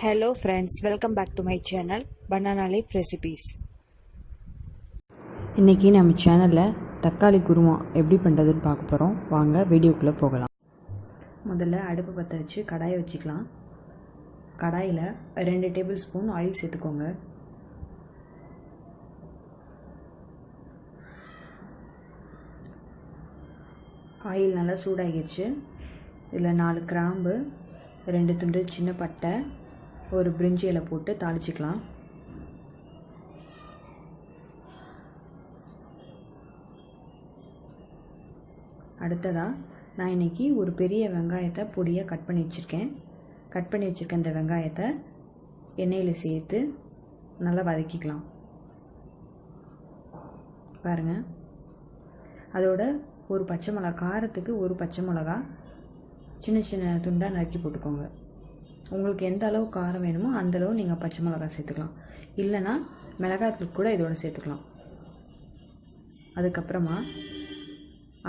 Hello friends, welcome back to my channel Banana Leaf Recipes. இன்றைக்கி நம்ம சேனலில் தக்காளி குருமா எப்படி பண்ணுறதுன்னு பார்க்க போகிறோம். வாங்க வீடியோக்குள்ளே போகலாம். முதல்ல அடுப்பு பற்ற வச்சு கடாயை வச்சுக்கலாம். கடாயில் 2 டேபிள் ஸ்பூன் ஆயில் சேர்த்துக்கோங்க. ஆயில் நல்லா சூடாகிடுச்சு. இதில் 4 கிராம்பு, 2 துண்டு சின்ன பட்டை, ஒரு பிரிஞ்சி இலை போட்டு தாளிச்சிக்கலாம். அடுத்ததாக நான் இன்றைக்கி ஒரு பெரிய வெங்காயத்தை பொடியாக கட் பண்ணி வச்சுருக்கேன். இந்த வெங்காயத்தை எண்ணெயில் சேர்த்து நல்லா வதக்கிக்கலாம். பாருங்கள், அதோட ஒரு பச்சை மிளகா, காரத்துக்கு ஒரு பச்சை மிளகா சின்ன சின்ன துண்டாக நறுக்கி போட்டுக்கோங்க. உங்களுக்கு எந்த அளவு காரம் வேணுமோ அந்தளவு நீங்கள் பச்சை மிளகாய் சேர்த்துக்கலாம். இல்லைனா மிளகாய்த்தூள் கூட இதோட சேர்த்துக்கலாம். அதுக்கப்புறமா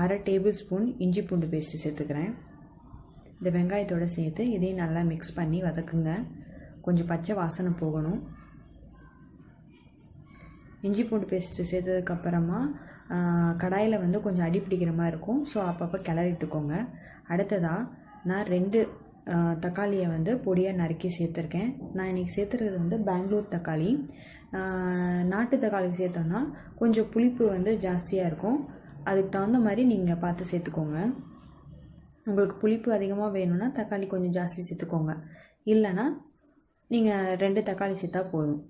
1/2 டேபிள் ஸ்பூன் இஞ்சி பூண்டு பேஸ்ட்டு சேர்த்துக்கிறேன். இந்த வெங்காயத்தோடு சேர்த்து இதையும் நல்லா மிக்ஸ் பண்ணி வதக்குங்க. கொஞ்சம் பச்சை வாசனை போகணும். இஞ்சி பூண்டு பேஸ்ட்டு சேர்த்ததுக்கப்புறமா கடாயில் கொஞ்சம் அடி பிடிக்கிற மாதிரி இருக்கும். ஸோ அப்பப்போ கிளறிட்டுக்கோங்க. அடுத்ததாக நான் 2 தக்காளியை பொடியாக நறுக்கி சேர்த்துருக்கேன். நான் இன்றைக்கி சேர்த்துறது பெங்களூர் தக்காளி. நாட்டு தக்காளி சேர்த்தோன்னா கொஞ்சம் புளிப்பு ஜாஸ்தியாக இருக்கும். அதுக்கு தகுந்த மாதிரி நீங்கள் பார்த்து சேர்த்துக்கோங்க. உங்களுக்கு புளிப்பு அதிகமாக வேணும்னா தக்காளி கொஞ்சம் ஜாஸ்தி சேர்த்துக்கோங்க. இல்லைன்னா நீங்கள் 2 தக்காளி சேர்த்தா போதும்.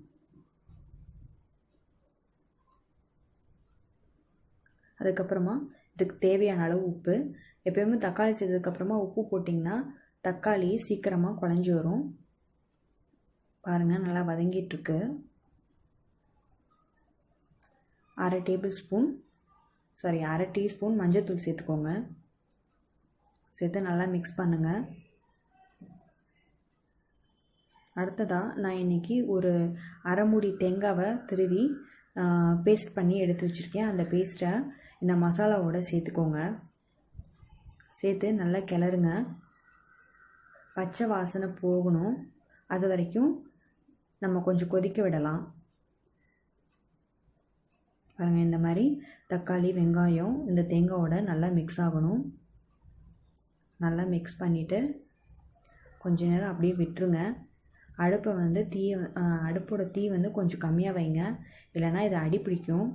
அதுக்கப்புறமா இதுக்கு தேவையான அளவு உப்பு. எப்போயுமே தக்காளி சேர்த்ததுக்கப்புறமா உப்பு போட்டிங்கன்னா தக்காளி சீக்கிரமாக குழஞ்சி வரும். பாருங்கள், நல்லா வதங்கிட்டுருக்கு. 1/2 டீஸ்பூன் மஞ்சள்தூள் சேர்த்துக்கோங்க. சேர்த்து நல்லா மிக்ஸ் பண்ணுங்கள். அடுத்ததாக நான் இன்றைக்கி ஒரு அரை மூடி தேங்காவை திருவி பேஸ்ட் பண்ணி எடுத்து வச்சுருக்கேன். அந்த பேஸ்ட்டை இந்த மசாலாவோடு சேர்த்துக்கோங்க. சேர்த்து நல்லா கிளறுங்க. பச்சை வாசனை போகணும். அது வரைக்கும் நம்ம கொஞ்சம் கொதிக்க விடலாம். பாருங்கள், இந்த மாதிரி தக்காளி அடுப்பு இந்த தேங்காயோட நல்லா மிக்ஸ் ஆகணும். நல்லா மிக்ஸ் பண்ணிவிட்டு கொஞ்ச நேரம் அப்படியே விட்டுருங்க. அடுப்போட தீ கொஞ்சம் கம்மியாக வைங்க. இல்லைனா இது அடி பிடிக்கும்.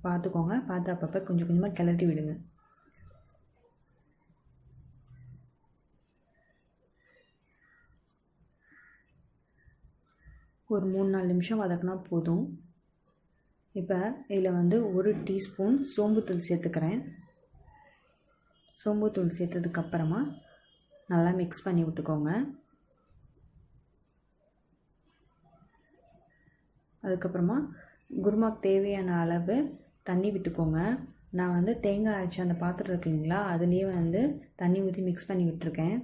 பார்த்துக்கோங்க. பார்த்து அப்பப்போ கொஞ்சம் கொஞ்சமாக கிளறி விடுங்க. ஒரு 3-4 நிமிஷம் வதக்கினா போதும். இப்போ இதில் 1 டீஸ்பூன் சோம்புத்தூள் சேர்த்துக்கிறேன். சோம்புத்தூள் சேர்த்ததுக்கப்புறமா நல்லா மிக்ஸ் பண்ணி விட்டுக்கோங்க. அதுக்கப்புறமா குருமாக்கு தேவையான அளவு தண்ணி விட்டுக்கோங்க. நான் தேங்காய் அரைச்சி அந்த பாத்திரம் இருக்கு இல்லைங்களா, அதுலேயே தண்ணி ஊற்றி மிக்ஸ் பண்ணி விட்டுருக்கேன்.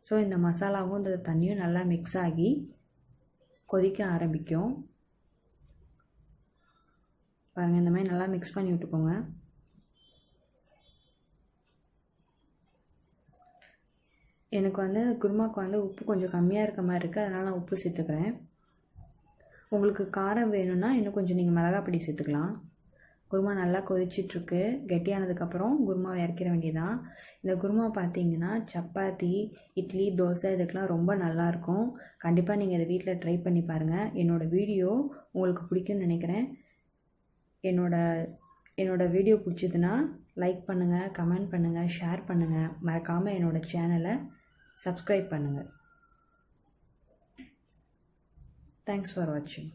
ஸோ இந்த மசாலாவும் இந்த தண்ணியும் நல்லா மிக்ஸ் ஆகி கொதிக்க ஆரம்பிக்கும். பாருங்கள், இந்த மாதிரி நல்லா மிக்ஸ் பண்ணி விட்டுக்கோங்க. எனக்கு குருமாவுக்கு உப்பு கொஞ்சம் கம்மியாக இருக்க மாதிரி இருக்குது. அதனால் நான் உப்பு சேர்த்துக்கிறேன். உங்களுக்கு காரம் வேணும்னா இன்னும் கொஞ்சம் நீங்கள் மிளகாய் பொடி சேர்த்துக்கலாம். குருமா நல்லா கொதிச்சிட்ருக்கு. கெட்டியானதுக்கப்புறம் குருமாவை இறக்கிற வேண்டியதான். இந்த குருமா பார்த்தீங்கன்னா சப்பாத்தி, இட்லி, தோசை இதுக்கெலாம் ரொம்ப நல்லாயிருக்கும். கண்டிப்பாக நீங்கள் இதை வீட்டில் ட்ரை பண்ணி பாருங்கள். என்னோடய வீடியோ உங்களுக்கு பிடிக்கும்னு நினைக்கிறேன். என்னோடய வீடியோ பிடிச்சதுன்னா லைக் பண்ணுங்கள், கமெண்ட் பண்ணுங்கள், ஷேர் பண்ணுங்கள். மறக்காமல் என்னோடய சேனலை சப்ஸ்கிரைப் பண்ணுங்கள். Thanks for watching.